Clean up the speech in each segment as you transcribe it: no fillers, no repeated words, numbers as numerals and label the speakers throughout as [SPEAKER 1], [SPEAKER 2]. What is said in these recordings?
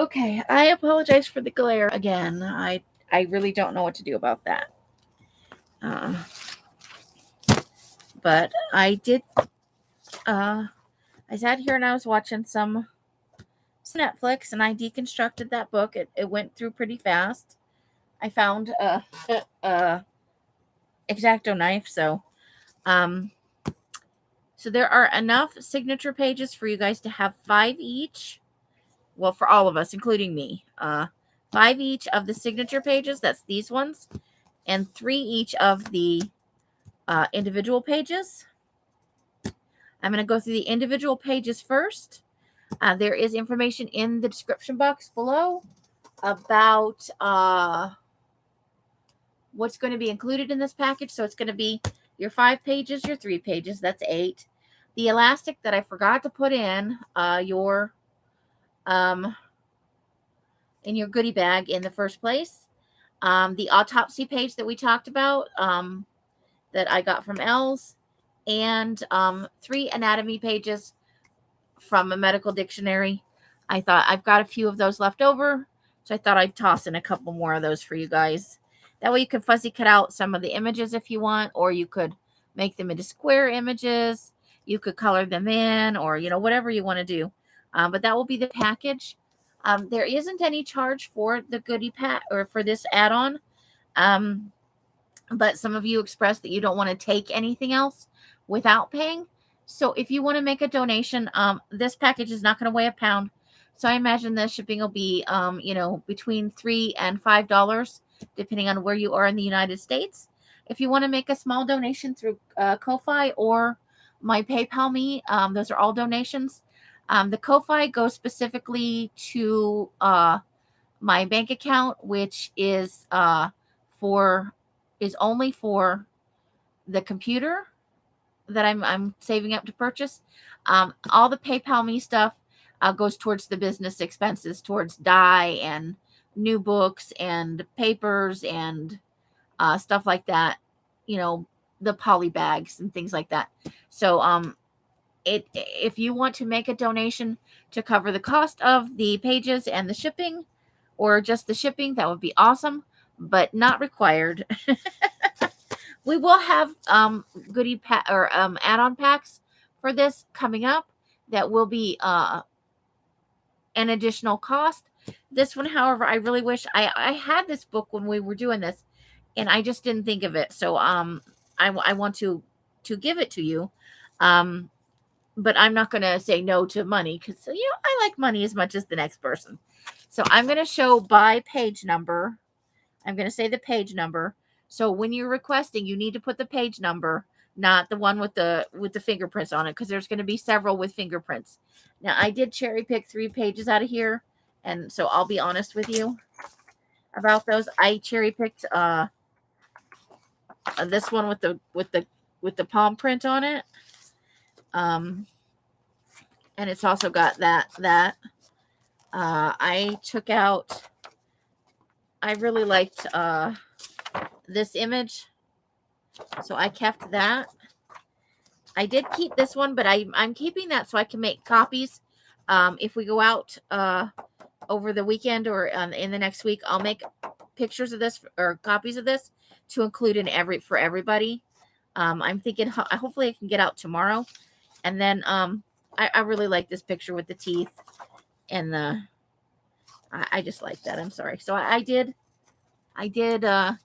[SPEAKER 1] Okay, I apologize for the glare again. I really don't know what to do about that. Uh, but uh I sat here and I was watching some Netflix, and I deconstructed that book. It went through pretty fast. I found a X-Acto knife, um so there are enough signature pages for you guys to have 5 each. Well, for all of us, including me. 5 each of the signature pages, that's these ones, and 3 each of the individual pages. I'm going to go through the individual pages first. There is information in the description box below about what's going to be included in this package. So it's going to be your 5 pages, your 3 pages, that's 8. The elastic that I forgot to put um, in your goodie bag in the first place. The autopsy page that we talked about, that I got from Els, and 3 anatomy pages from a medical dictionary. I thought I've got a few of those left over, so I thought I'd toss in a couple more of those for you guys. That way you could fuzzy cut out some of the images if you want, or you could make them into square images. You could color them in, or whatever you want to do. But that will be the package. There isn't any charge for the goodie pack or for this add-on. Um, but some of you expressed that you don't want to take anything else without paying. So if you want to make a donation, this package is not going to weigh a pound. So I imagine the shipping will be, between $3 and $5, depending on where you are in the United States. If you want to make a small donation through Ko-Fi or my PayPal me, those are all donations. The Ko-Fi goes specifically to my bank account, which for is only for the computer that I'm saving up to purchase. All the PayPal me stuff goes towards the business expenses, towards dye and new books and papers and stuff like that. The poly bags and things like that. So if you want to make a donation to cover the cost of the pages and the shipping, or just the shipping, that would be awesome, but not required. We will have goodie pack or add-on packs for this coming up that will be an additional cost. This one, however, I really wish I had this book when we were doing this, and I just didn't think of it. So I want to give it to you. But I'm not going to say no to money, because I like money as much as the next person. So I'm going to show by page number. I'm going to say the page number. So when you're requesting, you need to put the page number, not the one with the fingerprints on it, because there's going to be several with fingerprints. Now I did cherry pick 3 pages out of here, and so I'll be honest with you about those. I cherry picked this one with the palm print on it. And it's also got that. I took out. I really liked this image, so I kept that. I did keep this one, but I'm keeping that so I can make copies. If we go out over the weekend or in the next week, I'll make pictures of this or copies of this to include for everybody. I'm thinking hopefully I can get out tomorrow, and then I really like this picture with the teeth and I just like that. I'm sorry. So I did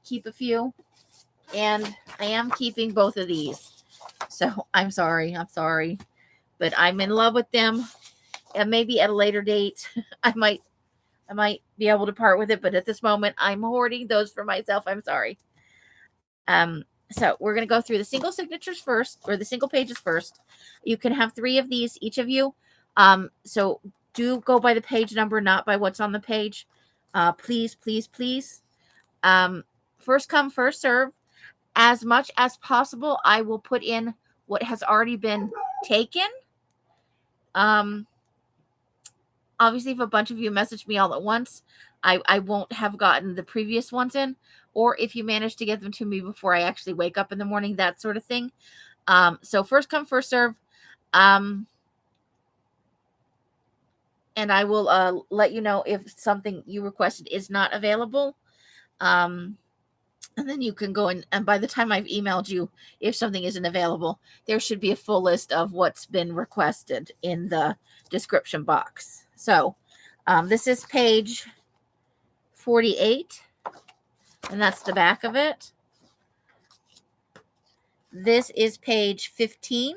[SPEAKER 1] keep a few, and I am keeping both of these. So I'm sorry, but I'm in love with them. And maybe at a later date, I might be able to part with it. But at this moment, I'm hoarding those for myself. I'm sorry. So we're gonna go through the single signatures first, or the single pages first. You can have 3 of these, each of you. So do go by the page number, not by what's on the page. Please, please, please. First come, first serve. As much as possible, I will put in what has already been taken. Obviously, if a bunch of you message me all at once, I won't have gotten the previous ones in. Or if you manage to get them to me before I actually wake up in the morning, that sort of thing. So first come, first serve. and I will let you know if something you requested is not available. Um, and then you can go and by the time I've emailed you, if something isn't available, there should be a full list of what's been requested in the description box. So this is page 48, and that's the back of it. This is page 15,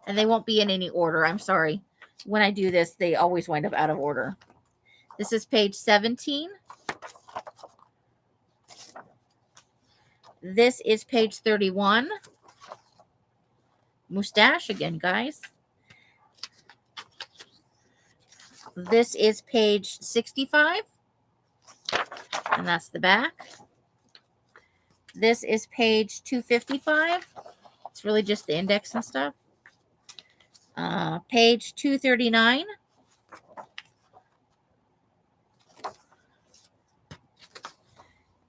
[SPEAKER 1] and they won't be in any order. I'm sorry. When I do this, they always wind up out of order. This is page 17. This is page 31. Mustache again, guys. This is page 65, and that's the back. This is page 255. It's really just the index and stuff. Page 239.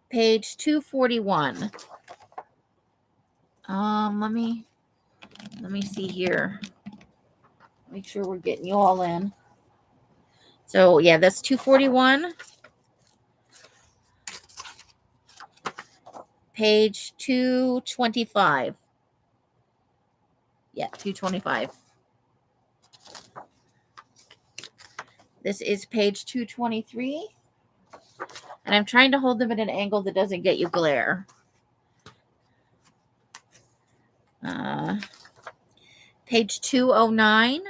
[SPEAKER 1] Page 241. Let me see here. Make sure we're getting you all in. So yeah, that's 241. Page 225. Yeah, 225. This is page 223. And I'm trying to hold them at an angle that doesn't get you glare. Page 209.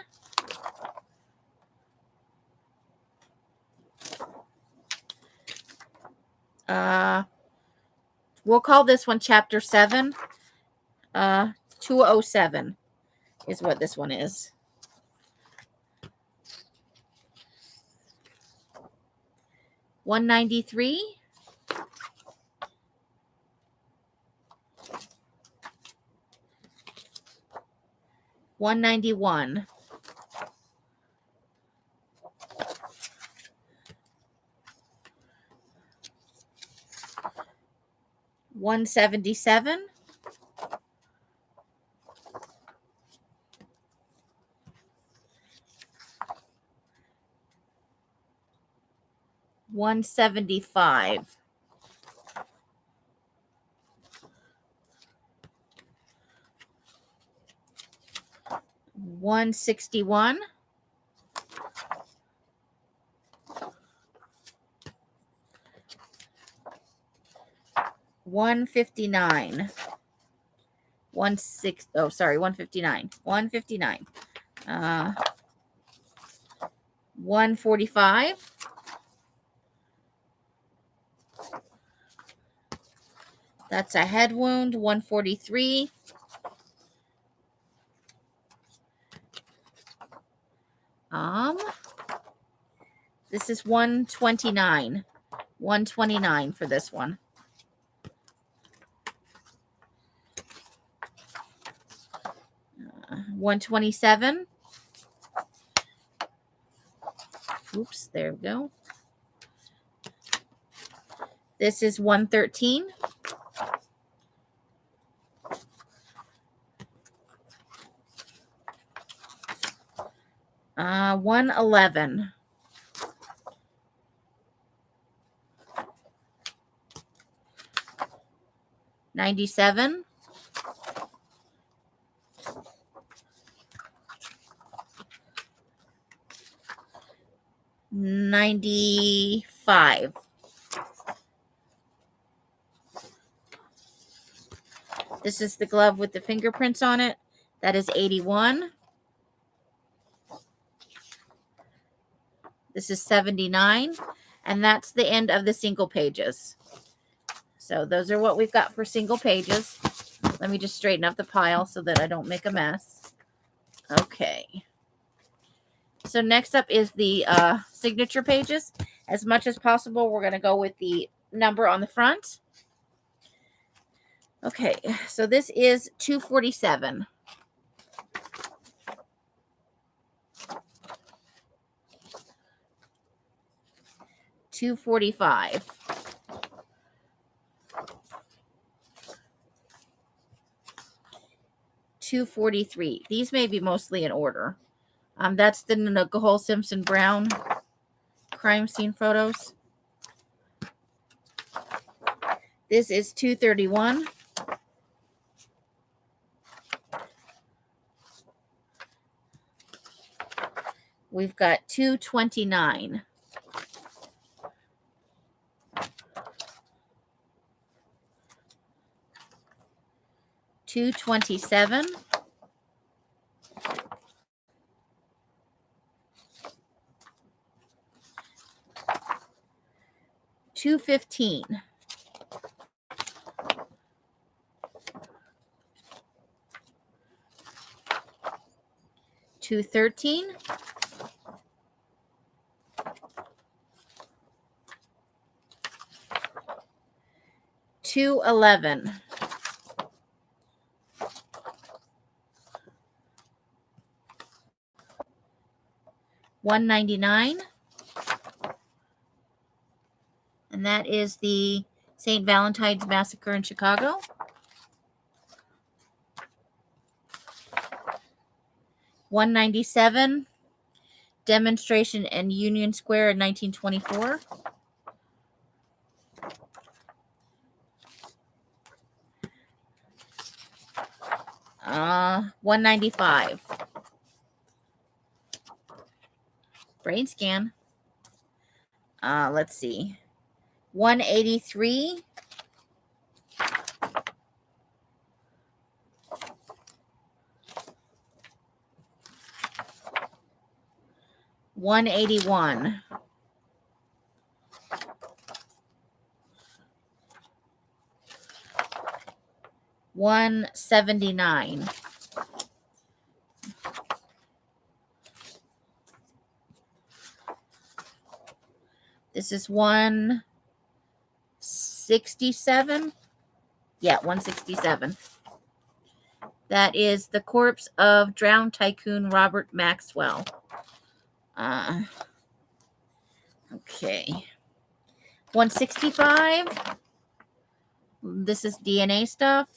[SPEAKER 1] We'll call this one chapter 7. 207 is what this one is. $193. $191. $177. $175. $161. $159. 159. 159. 145. That's a head wound. 143. This is 129. 129 for this one. 127. Oops, there we go. This is 113. Uh, 111. 97. 95. This is the glove with the fingerprints on it. That is 81. This is 79. And that's the end of the single pages. So those are what we've got for single pages. Let me just straighten up the pile so that I don't make a mess. Okay. So next up is the signature pages. As much as possible, we're going to go with the number on the front. Okay, so this is 247. $245. $243. These may be mostly in order. That's the Nicole Simpson Brown crime scene photos. This is 231. We've got 229. 227. 215. 213. 211. 199. And that is the St. Valentine's Massacre in Chicago. 197. Demonstration in Union Square in 1924. 195. Brain scan. Let's see. 183. 181. 179. 167. Yeah, 167. That is the corpse of drowned tycoon Robert Maxwell. Okay. 165. This is DNA stuff.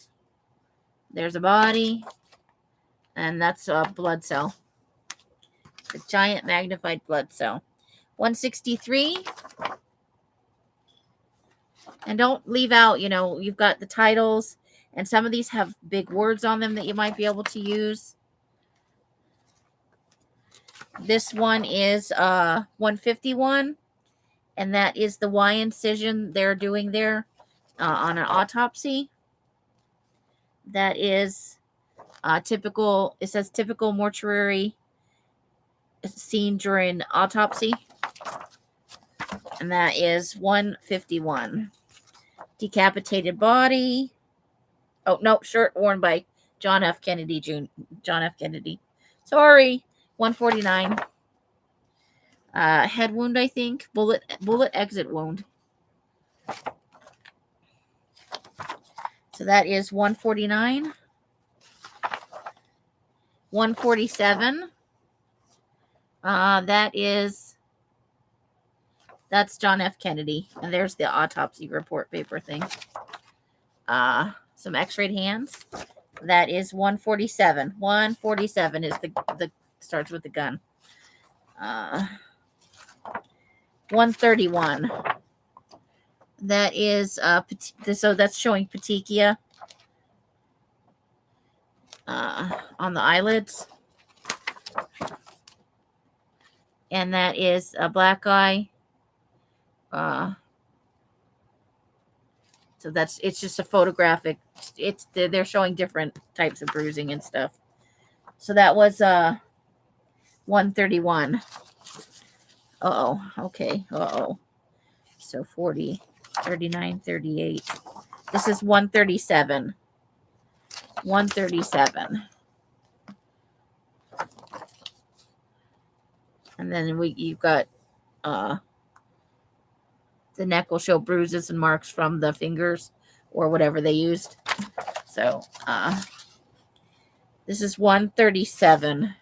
[SPEAKER 1] There's a body. And that's a blood cell. A giant magnified blood cell. 163. And don't leave out, you've got the titles. And some of these have big words on them that you might be able to use. This one is 151. And that is the Y incision they're doing there on an autopsy. That is typical. It says typical mortuary scene during autopsy. And that is 151. Decapitated body. Oh, no, shirt worn by John F. Kennedy Jr. John F. Kennedy. Sorry. 149. Head wound, I think. Bullet exit wound. So that is 149. 147. That's John F. Kennedy. And there's the autopsy report paper thing. Some x-rayed hands. That is 147. 147 is the starts with the gun. 131. That is so that's showing petechia on the eyelids. And that is a black eye. So it's just a photographic. They're showing different types of bruising and stuff. So that was 131. Okay. So 40, 39, 38. This is 137. 137. And then you've got the neck will show bruises and marks from the fingers or whatever they used. So this is 137.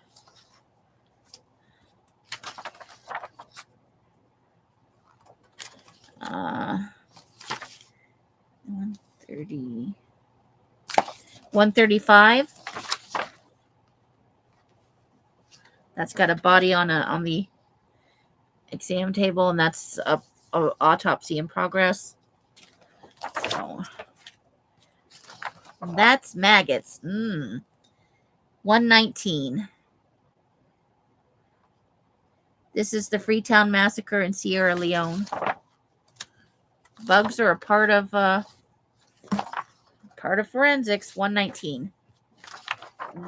[SPEAKER 1] Uh, 130. 135. That's got a body on the exam table, and that's a autopsy in progress. So that's maggots. 119. This is the Freetown Massacre in Sierra Leone. Bugs are a part of forensics. 119.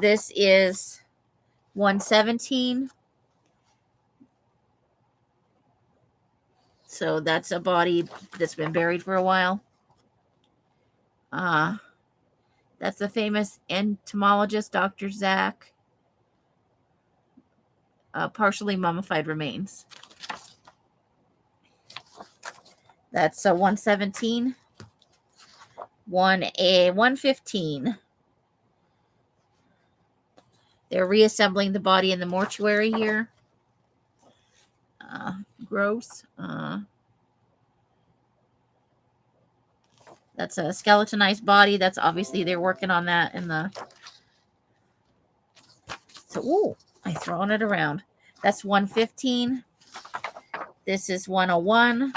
[SPEAKER 1] This is 117. So that's a body that's been buried for a while. That's the famous entomologist, Dr. Zach. Partially mummified remains. That's a 117. 115. They're reassembling the body in the mortuary here. Gross. That's a skeletonized body. That's obviously they're working on that in the. So, ooh, I throwing it around. That's 115. This is 101.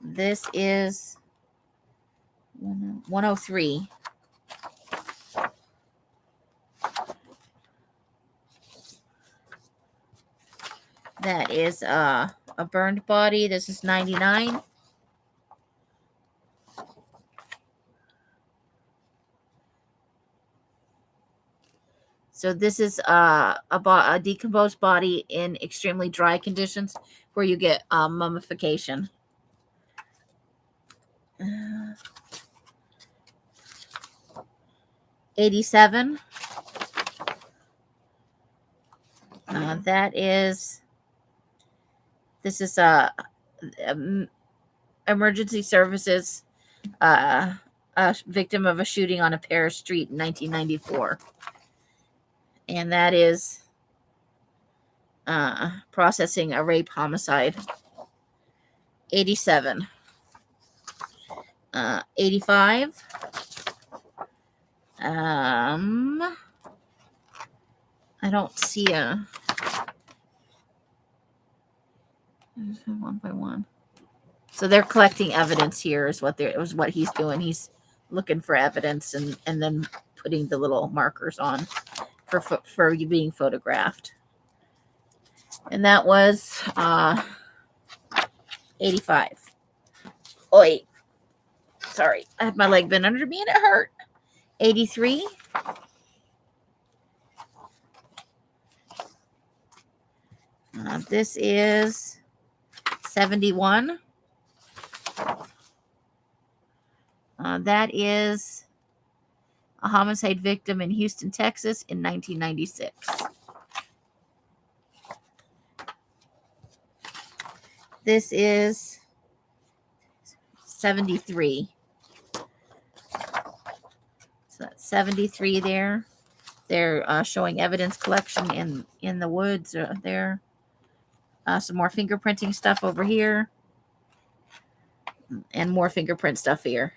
[SPEAKER 1] This is 103. That is a burned body. This is 99. So this is a decomposed body in extremely dry conditions where you get mummification. 87. This is emergency services, a victim of a shooting on a Paris street in 1994. And that is processing a rape homicide. 87. 85. I don't see a one by one. So they're collecting evidence here is what he's doing. He's looking for evidence and then putting the little markers on for you being photographed. And that was 85. Oh, wait. Sorry. I had my leg bent under me and it hurt. 83. This is 71. That is a homicide victim in Houston, Texas in 1996. This is 73. So that's 73 there. They're showing evidence collection in the woods there. Some more fingerprinting stuff over here. And more fingerprint stuff here.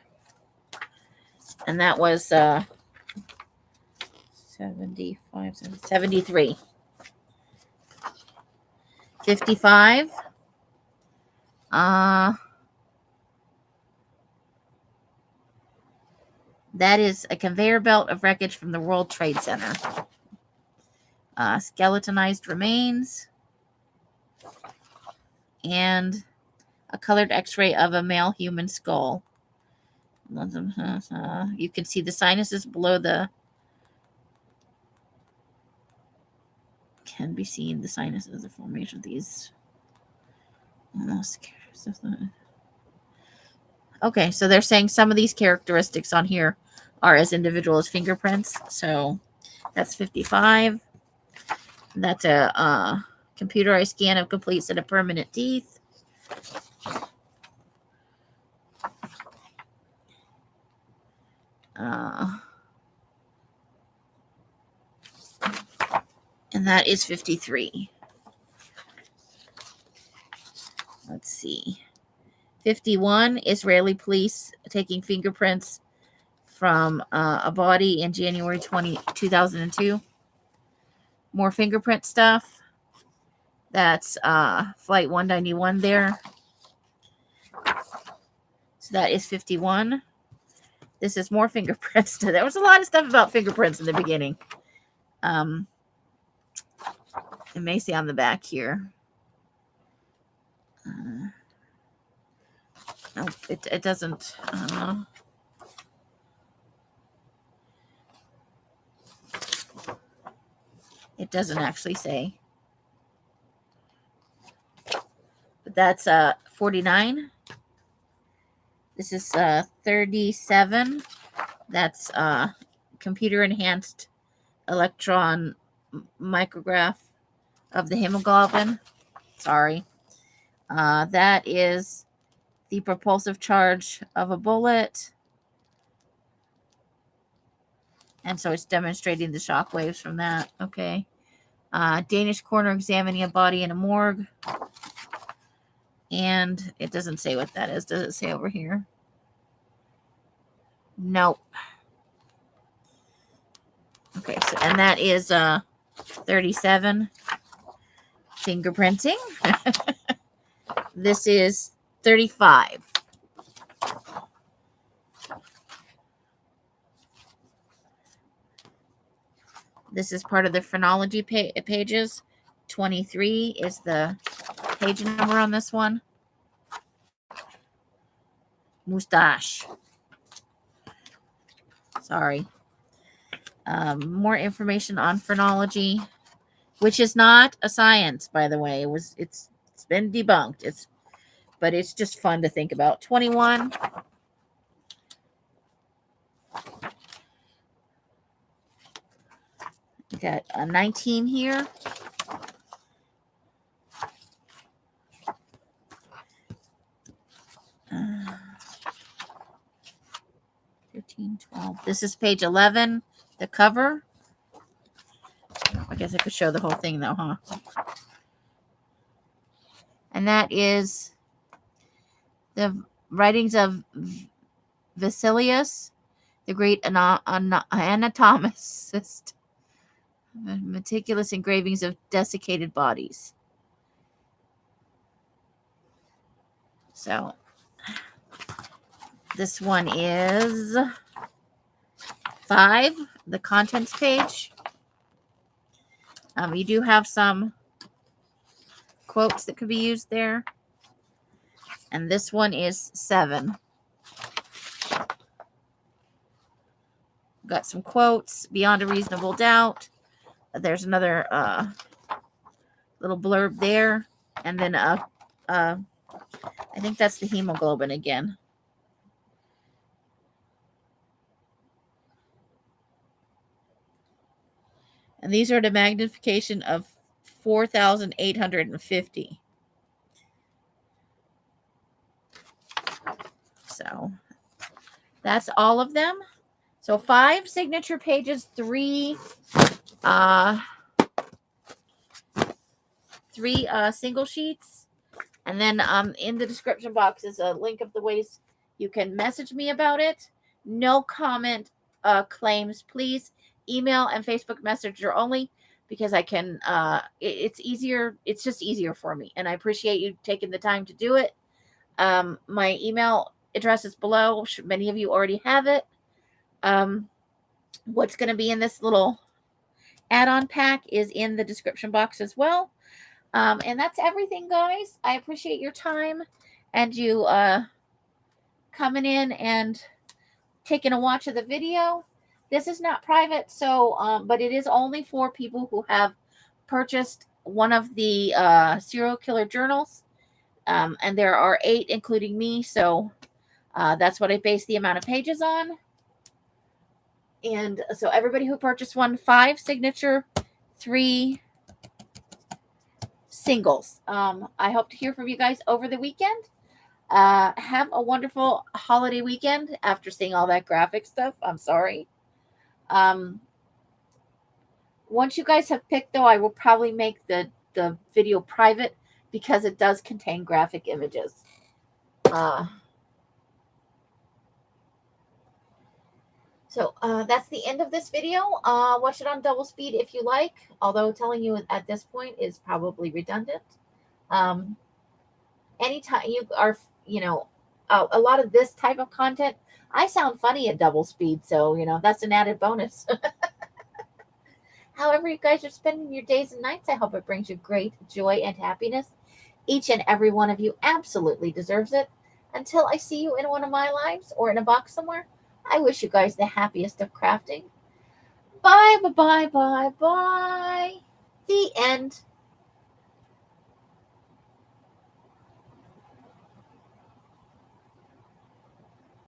[SPEAKER 1] And that was 75, 73. 55. That is a conveyor belt of wreckage from the World Trade Center. Skeletonized remains. And a colored x-ray of a male human skull. You can see the sinuses below the... Can be seen the sinuses, the formation of these... Okay, so they're saying some of these characteristics on here are as individual as fingerprints. So that's 55. That's a computerized scan of complete set of permanent teeth. And that is 53. Let's see. 51, Israeli police taking fingerprints from a body in January 2002. More fingerprint stuff. That's flight 191 there. So that is 51. This is more fingerprints. There was a lot of stuff about fingerprints in the beginning. It may say on the back here. No, it doesn't. It doesn't actually say. But that's 49. This is 37. That's computer enhanced electron micrograph of the hemoglobin. Sorry. That is the propulsive charge of a bullet. And so it's demonstrating the shock waves from that. Okay. Danish coroner examining a body in a morgue. And it doesn't say what that is. Does it say over here? Nope. Okay, so and that is 37. Fingerprinting. This is 35. This is part of the phrenology pages. 23 is the page number on this one. Mustache. Sorry. More information on phrenology, which is not a science, by the way. It's been debunked. But it's just fun to think about. 21. We got a 19 here. Uh, 13, 12. This is page 11, the cover. I guess I could show the whole thing though, huh? And that is the writings of Vesalius, the great anatomist. Meticulous engravings of desiccated bodies. So this one is 5, the contents page. You do have some quotes that could be used there. And this one is 7. Got some quotes. Beyond a reasonable doubt. There's another little blurb there. And then I think that's the hemoglobin again. And these are the magnification of 4,850. So that's all of them. So 5 signature pages, 3 single sheets. And then in the description box is a link of the ways you can message me about it. No comment claims, please. Email and Facebook Messenger only, because I can it's easier. It's just easier for me, and I appreciate you taking the time to do it. My email address is below. Many of you already have it. What's going to be in this little add-on pack is in the description box as well. And that's everything, guys. I appreciate your time and you coming in and taking a watch of the video. This is not private, so but it is only for people who have purchased one of the serial killer journals. And there are 8, including me, so that's what I base the amount of pages on. And so everybody who purchased one, 5 signature, 3 singles. I hope to hear from you guys over the weekend. Have a wonderful holiday weekend after seeing all that graphic stuff. I'm sorry. Once you guys have picked, though, I will probably make the video private because it does contain graphic images. So that's the end of this video. Watch it on double speed if you like, although telling you at this point is probably redundant. Um, anytime you are, a lot of this type of content, I sound funny at double speed, so that's an added bonus. However you guys are spending your days and nights, I hope it brings you great joy and happiness. Each and every one of you absolutely deserves it. Until I see you in one of my lives or in a box somewhere, I wish you guys the happiest of crafting. Bye, bye, bye, bye, bye. The end.